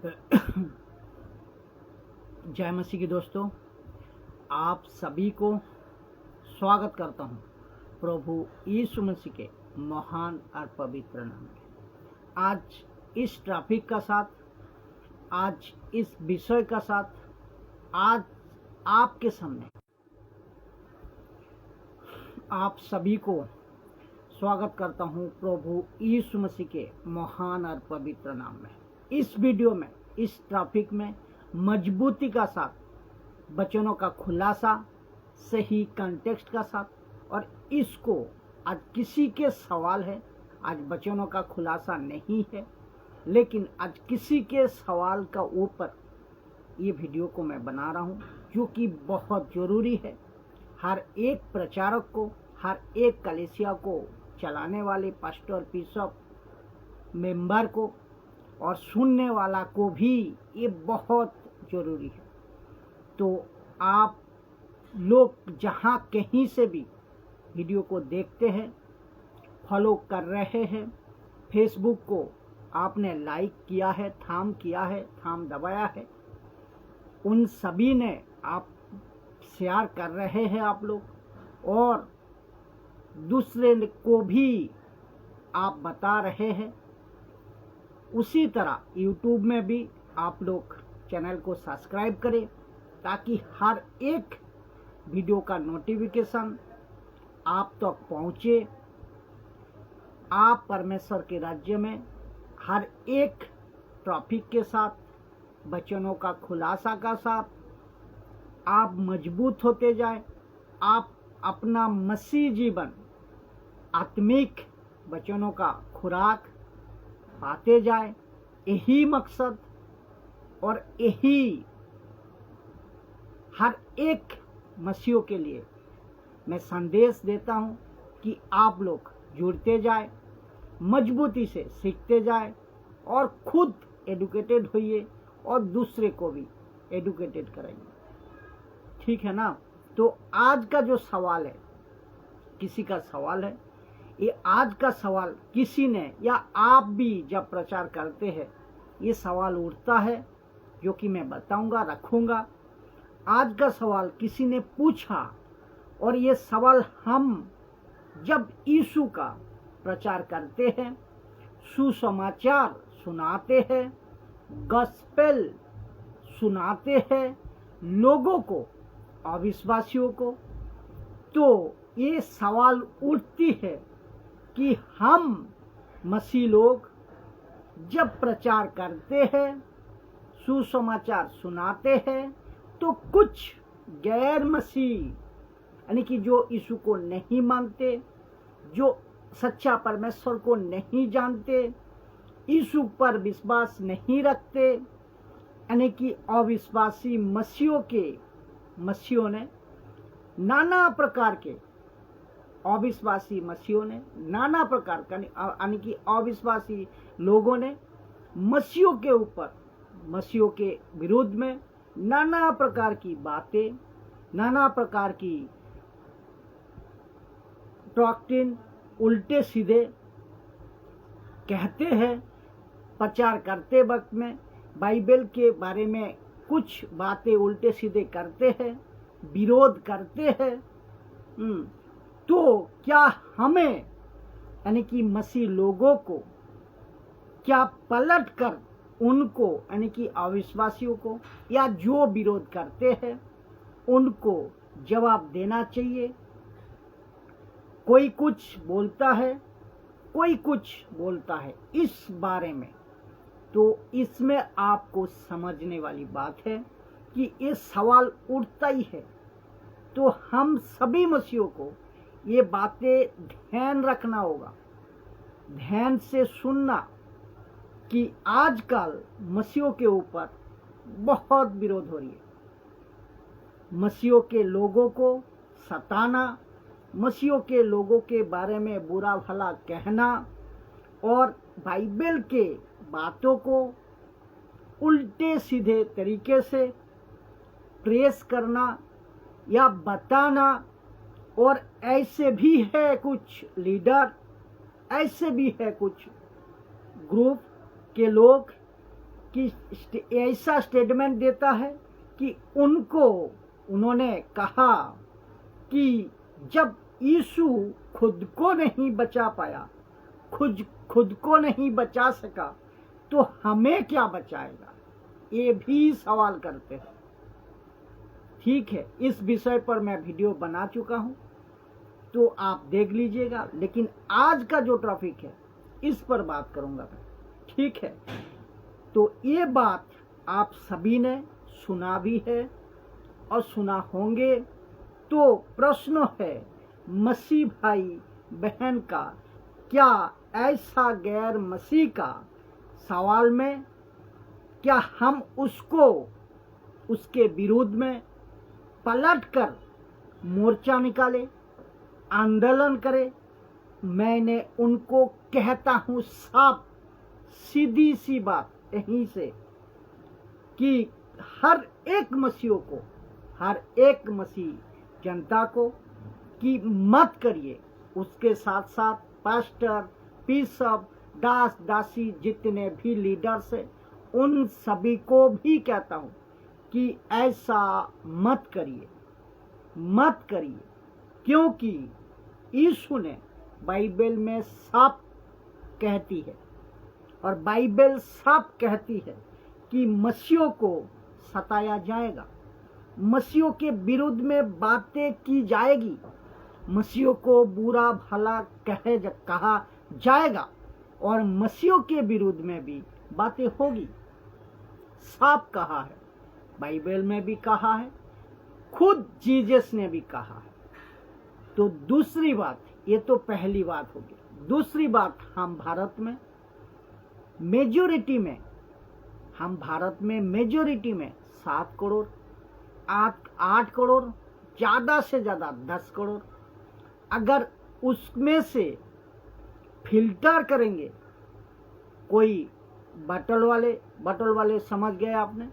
जय मसीह की दोस्तों, आप सभी को स्वागत करता हूं प्रभु यीशु मसीह के महान और पवित्र नाम में। आज इस टॉपिक का साथ, आज इस विषय का साथ, आज आपके सामने आप सभी को स्वागत करता हूं प्रभु यीशु मसीह के महान और पवित्र नाम में। इस वीडियो में, इस टॉपिक में मजबूती का साथ, वचनों का खुलासा, सही कॉन्टेक्स्ट का साथ, और इसको आज किसी के सवाल है, आज वचनों का खुलासा नहीं है, लेकिन आज किसी के सवाल का ऊपर ये वीडियो को मैं बना रहा हूँ, जो कि बहुत ज़रूरी है। हर एक प्रचारक को, हर एक कलीसिया को चलाने वाले पास्टर, बिशप, मेंबर को और सुनने वाला को भी ये बहुत ज़रूरी है। तो आप लोग जहाँ कहीं से भी वीडियो को देखते हैं, फॉलो कर रहे हैं, फेसबुक को आपने लाइक किया है, थंब किया है, थंब दबाया है, उन सभी ने आप शेयर कर रहे हैं आप लोग, और दूसरे को भी आप बता रहे हैं। उसी तरह YouTube में भी आप लोग चैनल को सब्सक्राइब करें, ताकि हर एक वीडियो का नोटिफिकेशन आप तक पहुँचे। आप परमेश्वर के राज्य में हर एक टॉपिक के साथ, वचनों का खुलासा का साथ आप मजबूत होते जाए। आप अपना मसीह जीवन, आत्मिक वचनों का खुराक पाते जाए। यही मकसद और यही हर एक मसीहों के लिए मैं संदेश देता हूं कि आप लोग जुड़ते जाए, मजबूती से सीखते जाए और खुद एडुकेटेड होइए और दूसरे को भी एडुकेटेड कराइए। ठीक है ना? तो आज का जो सवाल है, किसी का सवाल है, ये आज का सवाल किसी ने, या आप भी जब प्रचार करते हैं ये सवाल उठता है, जो कि मैं बताऊंगा, रखूंगा। आज का सवाल किसी ने पूछा, और ये सवाल हम जब यीशु का प्रचार करते हैं, सुसमाचार सुनाते हैं, गॉस्पेल सुनाते हैं लोगों को, अविश्वासियों को, तो ये सवाल उठती है कि हम मसीह लोग जब प्रचार करते हैं, सुसमाचार सुनाते हैं, तो कुछ गैर मसीह, यानी कि जो यीशु को नहीं मानते, जो सच्चा परमेश्वर को नहीं जानते, यीशु पर विश्वास नहीं रखते, यानी कि अविश्वासी मसीहों ने नाना प्रकार के, अविश्वासी मसीहों ने नाना प्रकार का, यानी कि अविश्वासी लोगों ने मसीहों के ऊपर, मसीहों के विरुद्ध में नाना प्रकार की बातें, नाना प्रकार की डॉक्ट्रिन उल्टे सीधे कहते हैं। प्रचार करते वक्त में बाइबल के बारे में कुछ बातें उल्टे सीधे करते हैं, विरोध करते हैं। तो क्या हमें, यानी कि मसीह लोगों को, क्या पलट कर उनको, यानी कि अविश्वासियों को, या जो विरोध करते हैं उनको जवाब देना चाहिए? कोई कुछ बोलता है, कोई कुछ बोलता है इस बारे में। तो इसमें आपको समझने वाली बात है कि ये सवाल उठता ही है। तो हम सभी मसीहों को ये बातें ध्यान रखना होगा, ध्यान से सुनना, कि आजकल मसीहों के ऊपर बहुत विरोध हो रही है। मसीहों के लोगों को सताना, मसीहों के लोगों के बारे में बुरा भला कहना, और बाइबल के बातों को उल्टे सीधे तरीके से प्रेस करना या बताना। और ऐसे भी है कुछ लीडर, ऐसे भी है कुछ ग्रुप के लोग कि ऐसा स्टेटमेंट देता है कि उन्होंने कहा कि जब यीशु खुद को नहीं बचा पाया, खुद को नहीं बचा सका, तो हमें क्या बचाएगा? ये भी सवाल करते हैं। ठीक है, इस विषय पर मैं वीडियो बना चुका हूं, तो आप देख लीजिएगा। लेकिन आज का जो टॉपिक है इस पर बात करूंगा मैं। ठीक है, तो ये बात आप सभी ने सुना भी है और सुना होंगे। तो प्रश्न है मसीह भाई बहन का, क्या ऐसा गैर मसीह का सवाल में क्या हम उसके विरोध में पलट कर मोर्चा निकाले, आंदोलन करे? मैंने उनको कहता हूं साफ सीधी सी बात यहीं से कि हर एक मसीह जनता को कि मत करिए। उसके साथ साथ पास्टर, बिशप, दास दासी जितने भी लीडर्स हैं, उन सभी को भी कहता हूं कि ऐसा मत करिए। क्योंकि यीशु ने बाइबल में साफ कहती है, और बाइबल साफ कहती है कि मसीहों को सताया जाएगा, मसीहों के विरुद्ध में बातें की जाएगी, मसीहों को बुरा भला कहा जाएगा, और मसीहों के विरुद्ध में भी बातें होगी। साफ कहा है, बाइबल में भी कहा है, खुद जीसस ने भी कहा है। तो दूसरी बात, ये तो पहली बात होगी। दूसरी बात, हम भारत में मेजोरिटी में 7 करोड़, 8 करोड़, ज्यादा से ज्यादा 10 करोड़, अगर उसमें से फिल्टर करेंगे, कोई बटल वाले समझ गए आपने,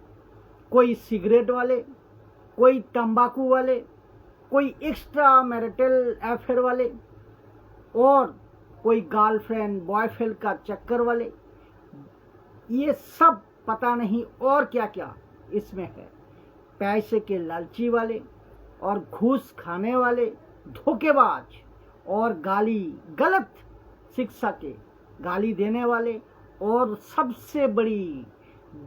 कोई सिगरेट वाले, कोई तंबाकू वाले, कोई एक्स्ट्रा मैरिटल अफेयर वाले, और कोई गर्लफ्रेंड बॉयफ्रेंड का चक्कर वाले, ये सब पता नहीं और क्या क्या इसमें है। पैसे के लालची वाले और घूस खाने वाले, धोखेबाज और गलत शिक्षा के गाली देने वाले, और सबसे बड़ी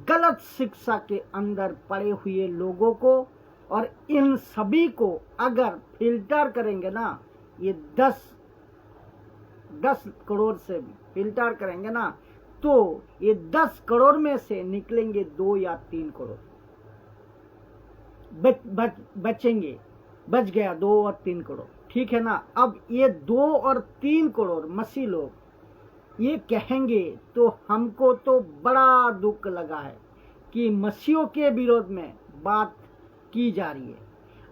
गलत शिक्षा के अंदर पड़े हुए लोगों को, और इन सभी को अगर फिल्टर करेंगे ना, ये 10 करोड़ से फिल्टर करेंगे ना, तो ये 10 करोड़ में से निकलेंगे 2 या 3 करोड़ बचेंगे। बच गया 2 और 3 करोड़, ठीक है ना। अब ये 2 और 3 करोड़ मसीह लोग ये कहेंगे तो हमको तो बड़ा दुख लगा है कि मसीहों के विरोध में बात की जा रही है,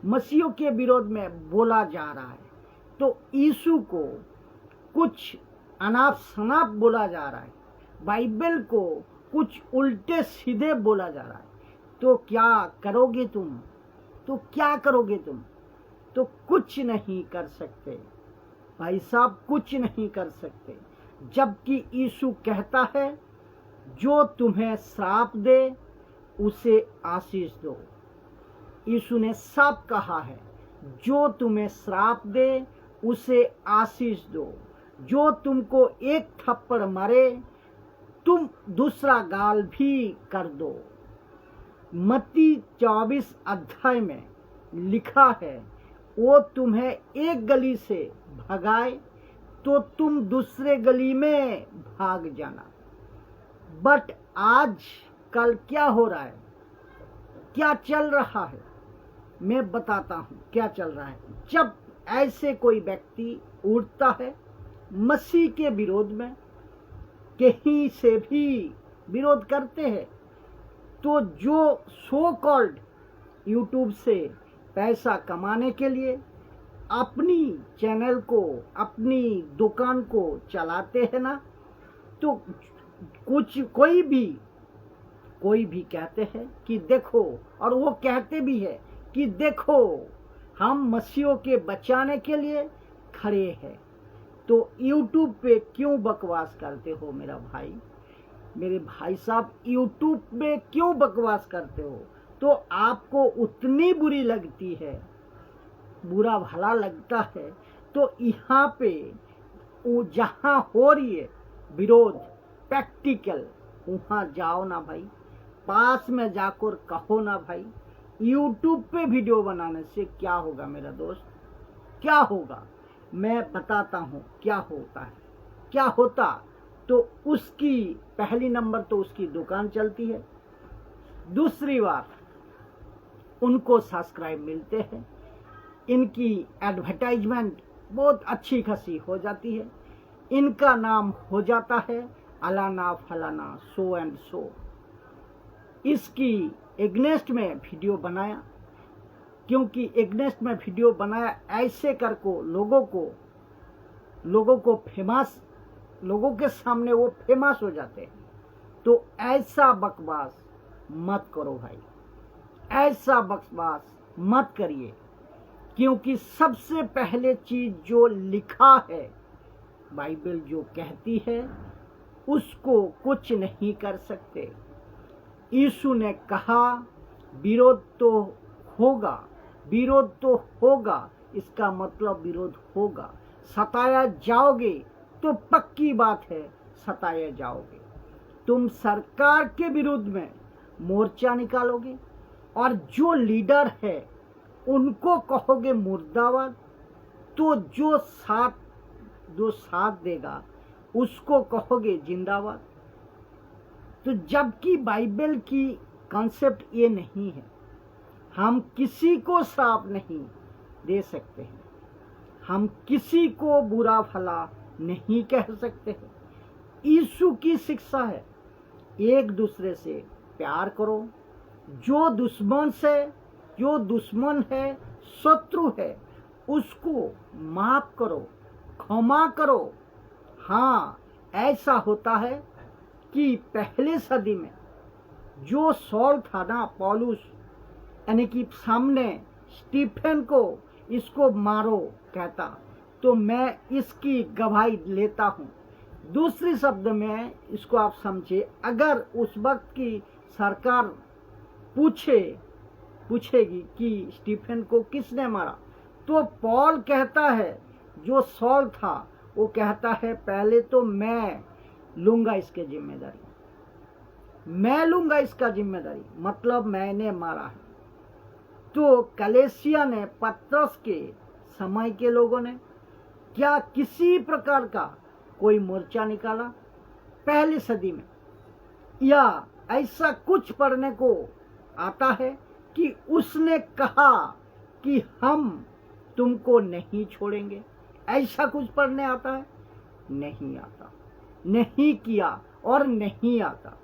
मसीहों के विरोध में बोला जा रहा है, तो यीशु को कुछ अनाप शनाप बोला जा रहा है, बाइबल को कुछ उल्टे सीधे बोला जा रहा है। तो क्या करोगे तुम? तो कुछ नहीं कर सकते भाई साहब, कुछ नहीं कर सकते। जबकि यीशु कहता है जो तुम्हें श्राप दे उसे आशीष दो। यीशु ने साफ कहा है, जो तुम्हें श्राप दे उसे आशीष दो, जो तुमको एक थप्पड़ मारे तुम दूसरा गाल भी कर दो। मत्ती 24 अध्याय में लिखा है, वो तुम्हें एक गली से भगाए तो तुम दूसरे गली में भाग जाना। बट आज कल क्या हो रहा है, क्या चल रहा है, मैं बताता हूं क्या चल रहा है। जब ऐसे कोई व्यक्ति उठता है मसीह के विरोध में, कहीं से भी विरोध करते हैं, तो जो सो कॉल्ड यूट्यूब से पैसा कमाने के लिए अपनी चैनल को, अपनी दुकान को चलाते हैं ना, तो कोई भी कहते हैं कि देखो, और वो कहते भी है कि देखो हम मसीहों के बचाने के लिए खड़े हैं। तो यूट्यूब पे क्यों बकवास करते हो मेरा भाई? मेरे भाई साहब यूट्यूब में क्यों बकवास करते हो? तो आपको उतनी बुरी लगती है, बुरा भला लगता है, तो यहाँ पे वो जहाँ हो रही है विरोध प्रैक्टिकल, वहाँ जाओ ना भाई, पास में जाकर कहो ना भाई। यूट्यूब पे वीडियो बनाने से क्या होगा मेरा दोस्त, क्या होगा? मैं बताता हूँ क्या होता है। क्या होता तो उसकी पहली नंबर तो उसकी दुकान चलती है, दूसरी बात उनको सब्सक्राइब मिलते हैं, इनकी एडवर्टाइजमेंट बहुत अच्छी खासी हो जाती है, इनका नाम हो जाता है अलाना फलाना सो एंड सो। इसकी एग्नेस्ट में वीडियो बनाया, क्योंकि एग्नेस्ट में वीडियो बनाया ऐसे कर को लोगों को फेमस, लोगों के सामने वो फेमस हो जाते हैं। तो ऐसा बकवास मत करो भाई, ऐसा बकवास मत करिए, क्योंकि सबसे पहले चीज जो लिखा है, बाइबल जो कहती है उसको कुछ नहीं कर सकते। यीशु ने कहा विरोध तो होगा, विरोध तो होगा, इसका मतलब विरोध होगा। सताया जाओगे तो पक्की बात है सताया जाओगे। तुम सरकार के विरुद्ध में मोर्चा निकालोगे और जो लीडर है उनको कहोगे मुर्दाबाद, तो जो साथ देगा उसको कहोगे जिंदाबाद। तो जबकि बाइबल की कॉन्सेप्ट ये नहीं है, हम किसी को श्राप नहीं दे सकते हैं, हम किसी को बुरा भला नहीं कह सकते हैं। यीशु की शिक्षा है एक दूसरे से प्यार करो, जो दुश्मन है, शत्रु है, उसको माफ करो, क्षमा करो। हाँ, ऐसा होता है कि पहले सदी में जो सौल था ना, पौलुस, यानी कि सामने स्टीफन को इसको मारो कहता, तो मैं इसकी गवाही लेता हूँ। दूसरी शब्द में इसको आप समझे, अगर उस वक्त की सरकार पूछेगी कि स्टीफन को किसने मारा, तो पौल कहता है, जो सौल था वो कहता है पहले तो मैं लूंगा इसके जिम्मेदारी, मैं लूंगा इसका जिम्मेदारी, मतलब मैंने मारा है। तो कलेसिया ने, पतरस के समय के लोगों ने क्या किसी प्रकार का कोई मोर्चा निकाला पहली सदी में? या ऐसा कुछ पढ़ने को आता है कि उसने कहा कि हम तुमको नहीं छोड़ेंगे? ऐसा कुछ पढ़ने आता है? नहीं आता, नहीं किया और नहीं आता।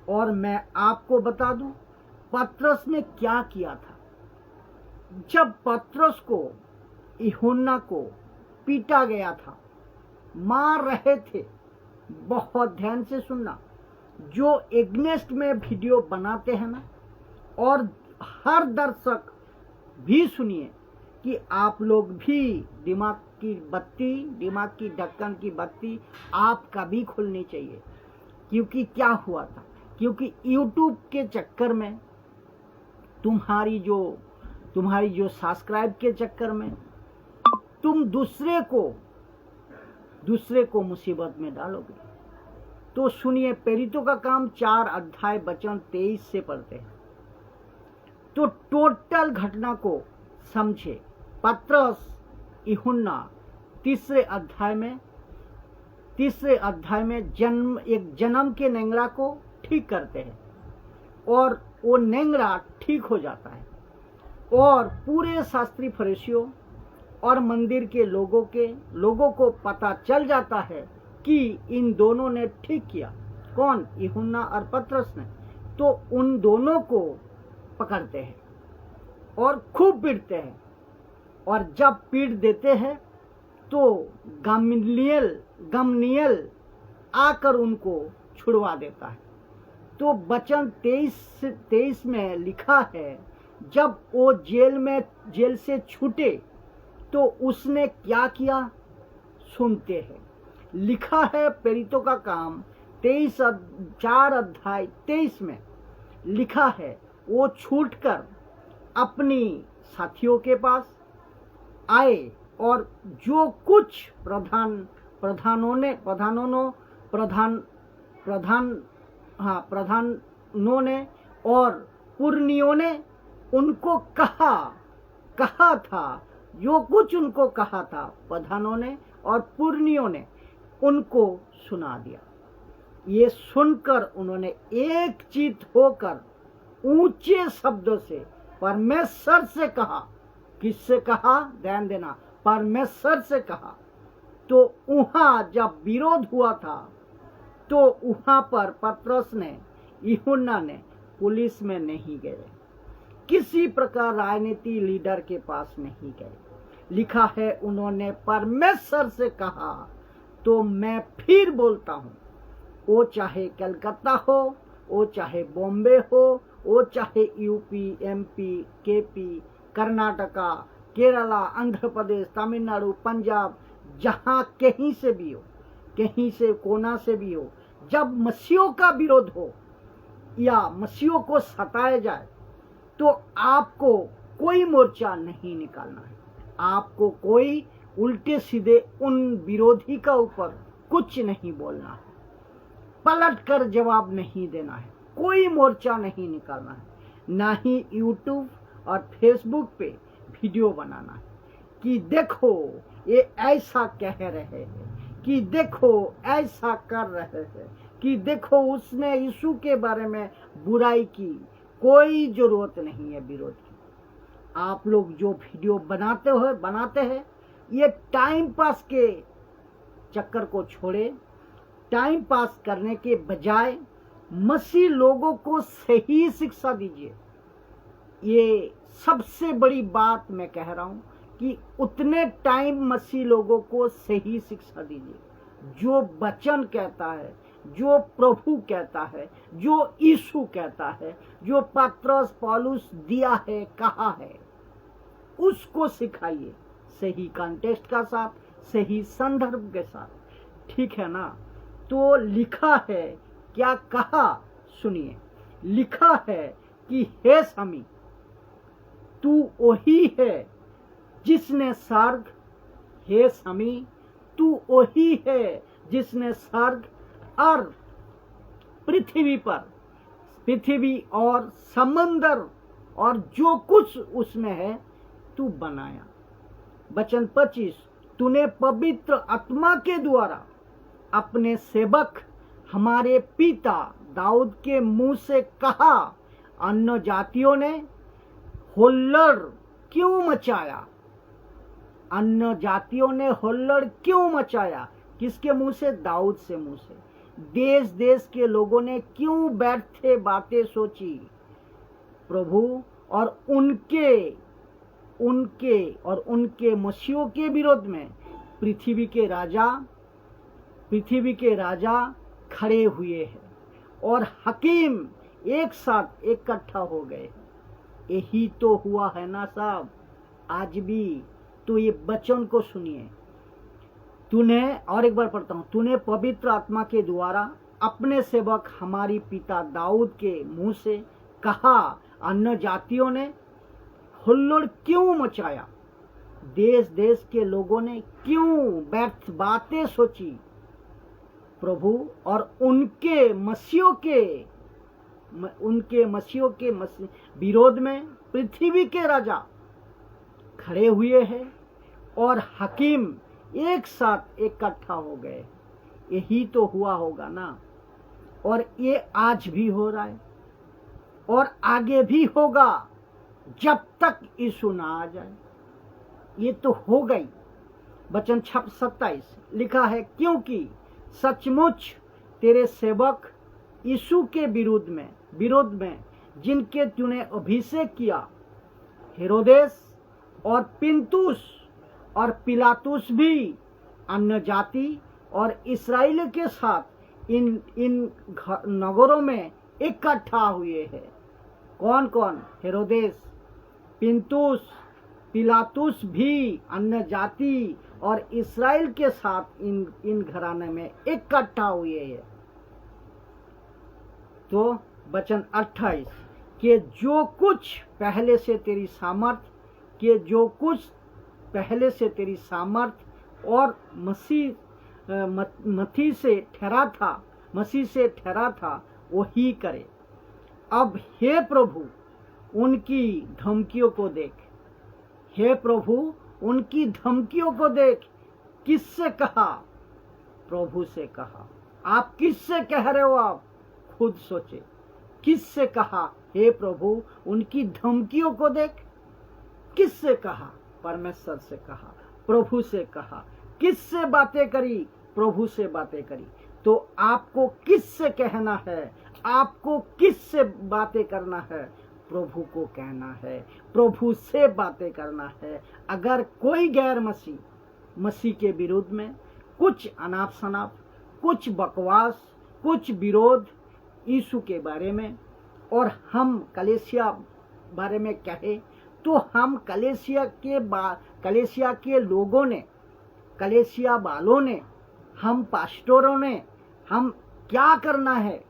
और मैं आपको बता दूं पतरस ने क्या किया था। जब पतरस को, यूहन्ना को पीटा गया था, मार रहे थे, बहुत ध्यान से सुनना, जो एग्नेस्ट में वीडियो बनाते हैं ना, और हर दर्शक भी सुनिए कि आप लोग भी दिमाग की ढक्कन की बत्ती आपका भी खुलनी चाहिए। क्योंकि क्या हुआ था, क्योंकि यूट्यूब के चक्कर में, तुम्हारी जो सब्सक्राइब के चक्कर में तुम दूसरे को मुसीबत में डालोगे। तो सुनिए, प्रेरितों का काम 4 अध्याय वचन 23 से पढ़ते हैं, तो टोटल घटना को समझे। पतरस, यूहन्ना तीसरे अध्याय में एक जन्म के नेंगरा को ठीक करते हैं, और वो नेंगरा ठीक हो जाता है, और पूरे शास्त्री फरीसियों और मंदिर के लोगों को पता चल जाता है कि इन दोनों ने ठीक किया। कौन? यूहन्ना और पतरस ने। तो उन दोनों को पकड़ते हैं और खूब पीटते हैं, और जब पीट देते हैं तो गमलीएल आकर उनको छुड़वा देता है। तो वचन 23 में लिखा है, जब वो जेल से छूटे तो उसने क्या किया, सुनते हैं। लिखा है प्रेरितों का काम 4:23 में लिखा है, वो छूटकर अपनी साथियों के पास आए और जो कुछ प्रधानों ने और पुरनियों ने उनको कहा था, जो कुछ उनको कहा था प्रधानों ने और पुरनियों ने उनको सुना दिया। ये सुनकर उन्होंने एक चित होकर ऊंचे शब्दों से परमेश्वर से कहा। किससे कहा? ध्यान देना, परमेश्वर से कहा। तो वहां जब विरोध हुआ था तो वहां पर पतरस ने, यूहन्ना ने पुलिस में नहीं गए, किसी प्रकार राजनीति लीडर के पास नहीं गए। लिखा है उन्होंने परमेश्वर से कहा। तो मैं फिर बोलता हूं, वो चाहे कलकत्ता हो, वो चाहे बॉम्बे हो, वो चाहे UP, MP, KP, Karnataka, Kerala, Andhra Pradesh, Tamil Nadu, Punjab, जहां कहीं से भी हो, कहीं से कोना से भी हो, जब मसीहों का विरोध हो या मसीहों को सताया जाए तो आपको कोई मोर्चा नहीं निकालना है। आपको कोई उल्टे सीधे उन विरोधी का ऊपर कुछ नहीं बोलना है, पलट कर जवाब नहीं देना है, कोई मोर्चा नहीं निकालना है, ना ही यूट्यूब और फेसबुक पे वीडियो बनाना है कि देखो ये ऐसा कह रहे हैं, कि देखो ऐसा कर रहे हैं, कि देखो उसने यीशु के बारे में बुराई की। कोई जरूरत नहीं है विरोध की। आप लोग जो वीडियो बनाते हैं ये टाइम पास के चक्कर को छोड़े। टाइम पास करने के बजाय मसीह लोगों को सही शिक्षा दीजिए। ये सबसे बड़ी बात मैं कह रहा हूं कि उतने टाइम मसीह लोगों को सही शिक्षा दीजिए। जो वचन कहता है, जो प्रभु कहता है, जो यीशु कहता है, जो पतरस पौलुस दिया है, कहा है, उसको सिखाइए सही कॉन्टेक्स्ट का साथ, सही संदर्भ के साथ। ठीक है ना? तो लिखा है, क्या कहा सुनिए। लिखा है कि हे स्वामी, तू वही है जिसने स्वर्ग, हे स्वामी तू वही है जिसने स्वर्ग और पृथ्वी और समंदर और जो कुछ उसमें है तू बनाया। वचन 25, तूने पवित्र आत्मा के द्वारा अपने सेवक हमारे पिता दाऊद के मुंह से कहा। अन्य जातियों ने हुल्लड़ क्यों मचाया? अन्य जातियों ने हुल्लड़ क्यों मचाया? किसके मुंह से? दाऊद से मुंह से। देश देश के लोगों ने क्यों बैठे बातें सोची? प्रभु और उनके मसीहों के विरोध में पृथ्वी के राजा खड़े हुए हैं और हकीम एक साथ इकट्ठा हो गए। यही तो हुआ है ना साहब, आज भी। तो ये वचन को सुनिए। तूने, और एक बार पढ़ता हूं, तूने पवित्र आत्मा के द्वारा अपने सेवक हमारी पिता दाऊद के मुंह से कहा। अन्य जातियों ने हुल्लड़ क्यों मचाया? देश देश के लोगों ने क्यों व्यर्थ बातें सोची? प्रभु और उनके मसीहों के विरोध में पृथ्वी के राजा खड़े हुए हैं और हकीम एक साथ इकट्ठा हो गए। यही तो हुआ होगा ना, और ये आज भी हो रहा है और आगे भी होगा जब तक यीशु ना आ जाए। ये तो हो गई। वचन 27 लिखा है, क्योंकि सचमुच तेरे सेवक यीशु के विरोध में जिनके तूने अभिषेक किया, हेरोदेस और पिलातुस और पिलातुस भी अन्य जाति और इस्राएल के साथ इन नगरों में इकट्ठा हुए हैं। कौन कौन? हेरोदेस, पिलातुस भी अन्य जाति और इस्राएल के साथ इन घराने में इकट्ठा हुए हैं। तो वचन 28 कि जो कुछ पहले से तेरी सामर्थ, कि जो कुछ पहले से तेरी सामर्थ और मसीह से ठहरा था वही करे। अब हे प्रभु उनकी धमकियों को देख, हे प्रभु उनकी धमकियों को देख। किससे कहा? प्रभु से कहा। आप किससे कह रहे हो? आप खुद सोचे। किससे कहा? हे प्रभु उनकी धमकियों को देख। किससे कहा? परमेश्वर से कहा, प्रभु से कहा। किससे बातें करी? प्रभु से बातें करी। तो आपको किससे कहना है? आपको किससे बातें करना है? प्रभु को कहना है, प्रभु से बातें करना है। अगर कोई गैर मसीह के विरुद्ध में कुछ अनाप शनाप, कुछ बकवास, कुछ विरोध यीशु के बारे में और हम कलीसिया बारे में कहे, तो हम कलीसिया के लोगों ने, कलीसिया वालों ने, हम पास्टरों ने, हम क्या करना है?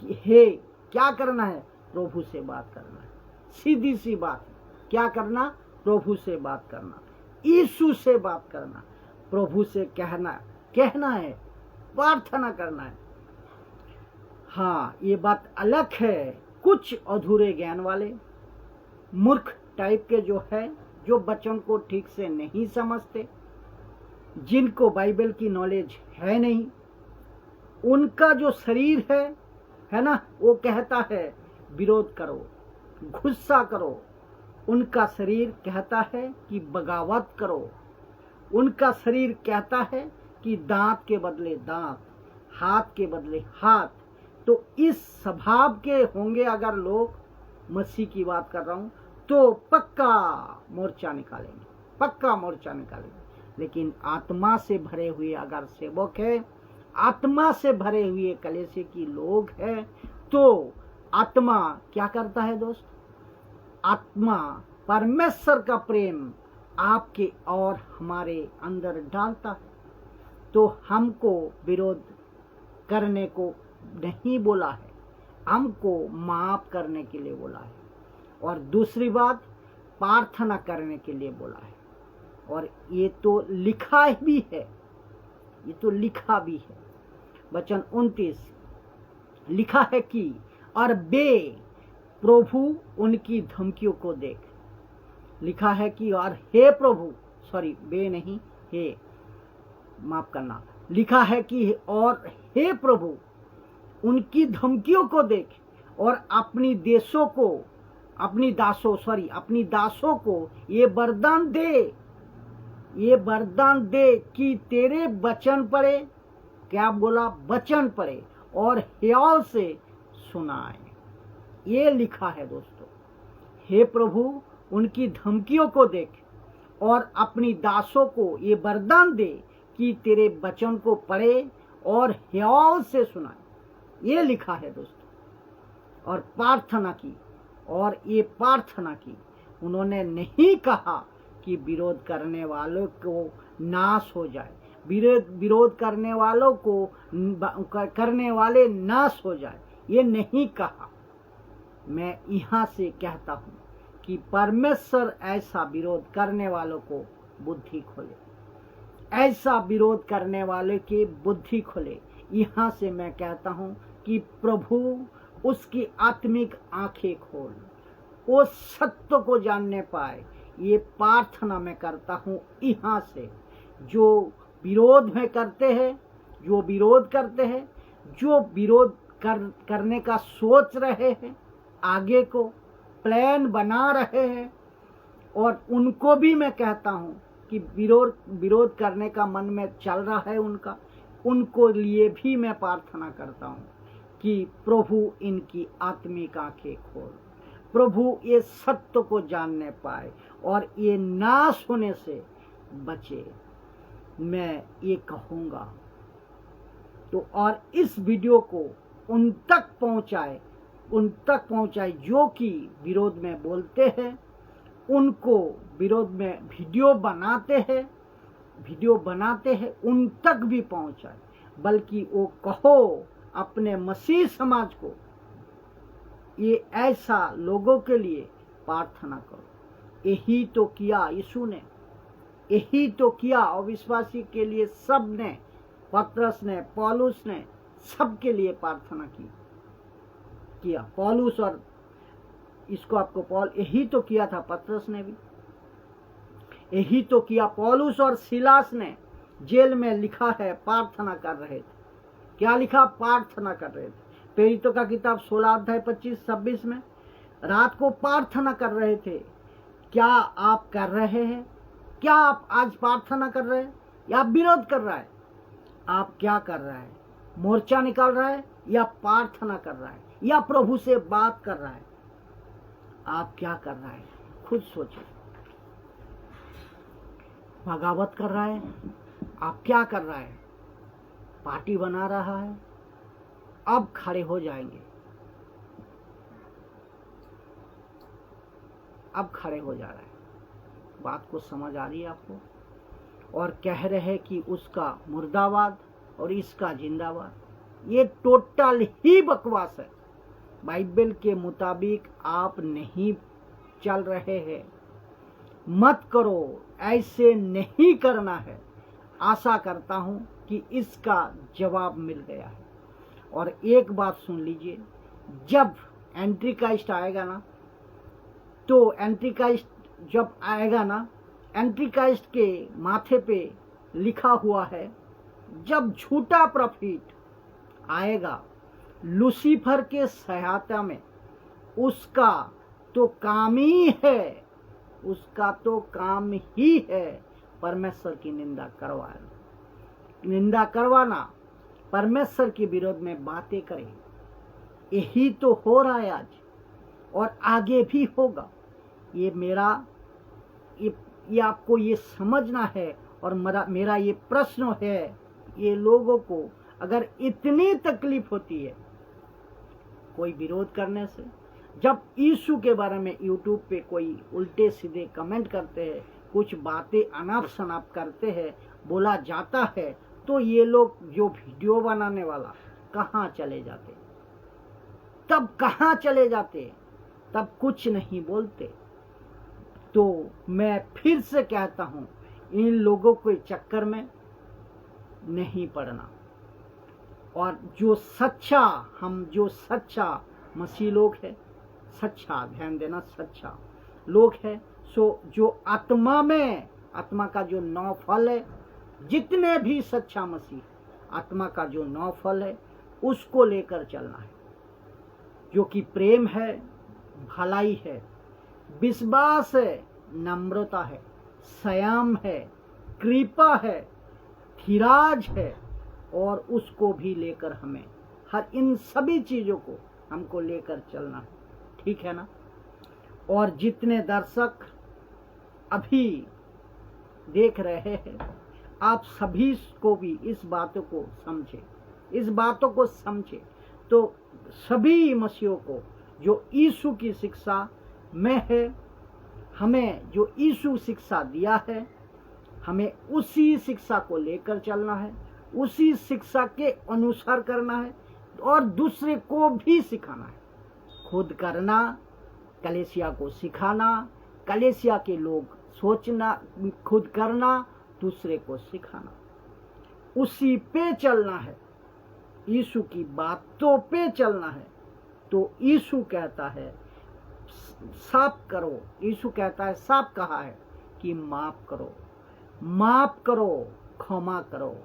क्या करना है? प्रभु से बात करना है। सीधी सी बात। क्या करना? प्रभु से बात करना, यीशु से बात करना, प्रभु से कहना है, प्रार्थना करना है। हाँ, ये बात अलग है। कुछ अधूरे ज्ञान वाले मूर्ख टाइप के जो है, जो वचन को ठीक से नहीं समझते, जिनको बाइबल की नॉलेज है नहीं, उनका जो शरीर है ना, वो कहता है विरोध करो, गुस्सा करो। उनका शरीर कहता है कि बगावत करो। उनका शरीर कहता है कि दांत के बदले दांत, हाथ के बदले हाथ। तो इस स्वभाव के होंगे अगर लोग, मसीह की बात कर रहा हूं, तो पक्का मोर्चा निकालेंगे, पक्का मोर्चा निकालेंगे। लेकिन आत्मा से भरे हुए अगर सेवक है, आत्मा से भरे हुए कलीसिया की लोग हैं, तो आत्मा क्या करता है दोस्त? आत्मा परमेश्वर का प्रेम आपके और हमारे अंदर डालता है। तो हमको विरोध करने को नहीं बोला है, हमको माफ करने के लिए बोला है। और दूसरी बात, प्रार्थना करने के लिए बोला है। और ये तो लिखा भी है, ये तो लिखा भी है। वचन 29 लिखा है कि और बे प्रभु उनकी धमकियों को देख। लिखा है कि और हे प्रभु, सॉरी बे नहीं, हे, माफ करना। लिखा है कि और हे प्रभु उनकी धमकियों को देख और अपनी दासों को ये वरदान दे कि तेरे वचन पढ़े। क्या बोला? वचन पढ़े और हियाव से सुनाए। ये लिखा है दोस्तों। हे प्रभु उनकी धमकियों को देख और अपनी दासों को ये वरदान दे कि तेरे वचन को पढ़े और हियाव से सुनाए। ये लिखा है दोस्तों। और प्रार्थना की, और ये प्रार्थना की। उन्होंने नहीं कहा कि विरोध करने वालों को नाश हो जाए, विरोध करने वालों को करने वाले नाश हो जाए, ये नहीं कहा। मैं यहाँ से कहता हूँ कि परमेश्वर ऐसा विरोध करने वालों को बुद्धि खोले, ऐसा विरोध करने वाले की बुद्धि खोले। यहाँ से मैं कहता हूँ कि प्रभु उसकी आत्मिक आंखें खोल, वो सत्य को जानने पाए। ये प्रार्थना मैं करता हूँ यहाँ से। जो विरोध में करते हैं, जो विरोध करते हैं, जो विरोध करने का सोच रहे हैं, आगे को प्लान बना रहे हैं, और उनको भी मैं कहता हूँ कि विरोध करने का मन में चल रहा है उनका, उनको लिए भी मैं प्रार्थना करता हूँ कि प्रभु इनकी आत्मिक आंखें खोल, प्रभु ये सत्य को जानने पाए और ये नाश होने से बचे। मैं ये कहूँगा तो, और इस वीडियो को उन तक पहुँचाए जो कि विरोध में बोलते हैं, उनको विरोध में वीडियो बनाते हैं, उन तक भी पहुँचाए। बल्कि वो कहो अपने मसीह समाज को ये ऐसा लोगों के लिए प्रार्थना करो। यही तो किया यीशु ने, यही तो किया अविश्वासी के लिए। सब ने, पतरस ने, पौलुस ने, सबके लिए प्रार्थना किया। पौलुस और इसको आपको पौल यही तो किया था, पतरस ने भी यही तो किया। पौलुस और सिलास ने जेल में लिखा है प्रार्थना कर रहे थे। क्या लिखा? प्रार्थना कर रहे थे। प्रेरितों का किताब 16 अध्याय 25-26 में रात को प्रार्थना कर रहे थे। क्या आप कर रहे हैं? क्या आप आज प्रार्थना कर रहे हैं या विरोध कर रहा है? आप क्या कर रहा है? मोर्चा निकाल रहा है या प्रार्थना कर रहा है या प्रभु से बात कर रहा है? आप क्या कर रहा है? खुद सोचिए। बगावत कर रहा है? आप क्या कर रहा है? पार्टी बना रहा है? अब खड़े हो जाएंगे, अब खड़े हो जा रहा है। बात को समझ आ रही है आपको? और कह रहे हैं कि उसका मुर्दाबाद और इसका जिंदाबाद। ये टोटल ही बकवास है। बाइबल के मुताबिक आप नहीं चल रहे हैं। मत करो, ऐसे नहीं करना है। आशा करता हूं कि इसका जवाब मिल गया है। और एक बात सुन लीजिए, जब एंटीक्राइस्ट आएगा ना, तो एंटीक्राइस्ट जब आएगा ना, एंटीक्राइस्ट के माथे पे लिखा हुआ है, जब झूठा प्रॉफिट आएगा लूसीफर के सहायता में, उसका तो काम ही है, उसका तो काम ही है परमेश्वर की निंदा करवाना, परमेश्वर के विरोध में बातें करें। यही तो हो रहा है आज और आगे भी होगा। ये आपको ये समझना है। और मेरा ये प्रश्न है, ये लोगों को अगर इतनी तकलीफ होती है कोई विरोध करने से, जब यीशु के बारे में यूट्यूब पे कोई उल्टे सीधे कमेंट करते हैं, कुछ बातें अनाप शनाप करते हैं, बोला जाता है, तो ये लोग जो वीडियो बनाने वाला कहाँ चले जाते? तब कहाँ चले जाते? तब कुछ नहीं बोलते। तो मैं फिर से कहता हूं, इन लोगों के चक्कर में नहीं पड़ना। और जो सच्चा मसीह लोग है, सच्चा, ध्यान देना, सच्चा लोग है, सो जो आत्मा का जो 9 फल है, जितने भी सच्चा मसीह, आत्मा का जो 9 फल है, उसको लेकर चलना है, जो कि प्रेम है, भलाई है, विश्वास है, नम्रता है, संयम है, कृपा है, धीरज है। और उसको भी लेकर हमें इन सभी चीजों को हमको लेकर चलना है। ठीक है ना? और जितने दर्शक अभी देख रहे हैं, आप सभी को भी इस बातों को समझे, तो सभी मसीहों को जो यीशु की शिक्षा में है, हमें जो यीशु शिक्षा दिया है, हमें उसी शिक्षा को लेकर चलना है, उसी शिक्षा के अनुसार करना है और दूसरे को भी सिखाना है। खुद करना, कलीसिया को सिखाना, कलीसिया के लोग सोचना, खुद करना, दूसरे को सिखाना, उसी पे चलना है, यीशु की बातों पे चलना है। तो यीशु कहता है साफ करो, यीशु कहता है, साफ कहा है कि माफ करो, क्षमा करो,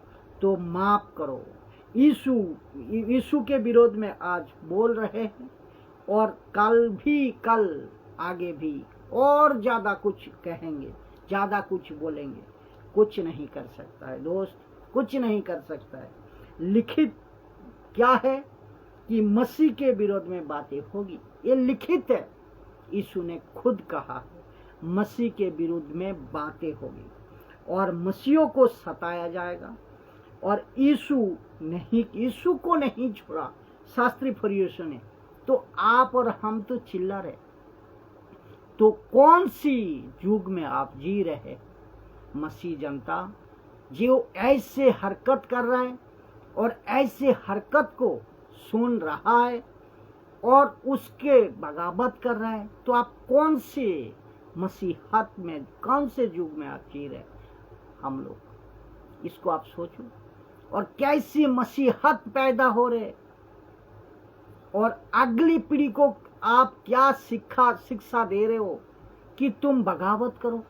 तो माफ करो। यीशु के विरोध में आज बोल रहे हैं और कल आगे भी और ज्यादा कुछ कहेंगे, ज्यादा कुछ बोलेंगे। कुछ नहीं कर सकता है दोस्त, कुछ नहीं कर सकता है। लिखित क्या है कि मसीह के विरोध में बातें होगी, ये लिखित है। यीशु ने खुद कहा है मसीह के विरुद्ध में बातें होगी और मसीहों को सताया जाएगा। और यीशु को नहीं छोड़ा शास्त्री फरीसियों ने, तो आप और हम तो चिल्ला रहे। तो कौन सी युग में आप जी रहे? मसीह जनता जो ऐसे हरकत कर रहा है और ऐसे हरकत को सुन रहा है, और उसके बगावत कर रहे हैं, तो आप कौन से मसीहत में, कौन से युग में आप जी रहे हम लोग? इसको आप सोचो। और कैसी मसीहत पैदा हो रहे, और अगली पीढ़ी को आप क्या शिक्षा दे रहे हो कि तुम बगावत करो,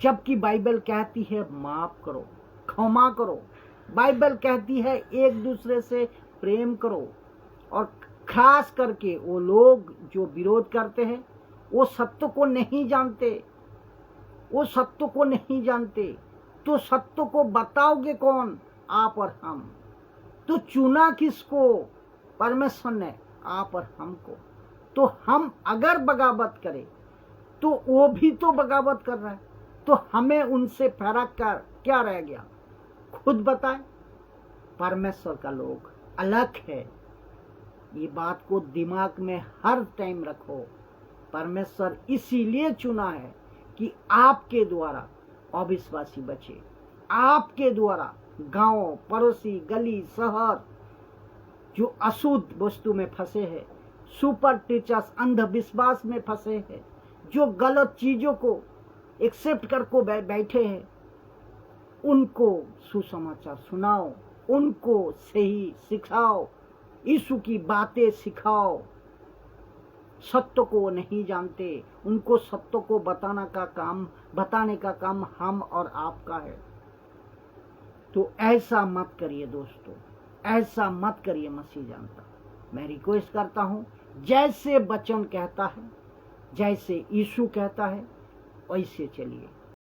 जबकि बाइबल कहती है माफ करो, क्षमा करो। बाइबल कहती है एक दूसरे से प्रेम करो। और खास करके वो लोग जो विरोध करते हैं, वो सत्य को नहीं जानते, वो सत्य को नहीं जानते। तो सत्य को बताओगे कौन? आप और हम। तो चुना किसको? परमेश्वर ने आप और हमको। तो हम अगर बगावत करें तो वो भी तो बगावत कर रहा है, तो हमें उनसे फर्क क्या रह गया? खुद बताएं। परमेश्वर का लोग अलग है, ये बात को दिमाग में हर टाइम रखो। परमेश्वर इसीलिए चुना है कि आपके द्वारा अविश्वासी बचे, आपके द्वारा गांव, पड़ोसी, गली, शहर जो अशुद्ध वस्तु में फंसे हैं, सुपर टीचर्स, अंधविश्वास में फंसे हैं, जो गलत चीजों को एक्सेप्ट करके बैठे हैं, उनको सुसमाचार सुनाओ, उनको सही सिखाओ, यीशु की बातें सिखाओ। सत्य को नहीं जानते, उनको सत्य को बताने का काम हम और आपका है। तो ऐसा मत करिए दोस्तों, ऐसा मत करिए। मसीह जानता, मैं रिक्वेस्ट करता हूं, जैसे वचन कहता है, जैसे यीशु कहता है, वैसे चलिए।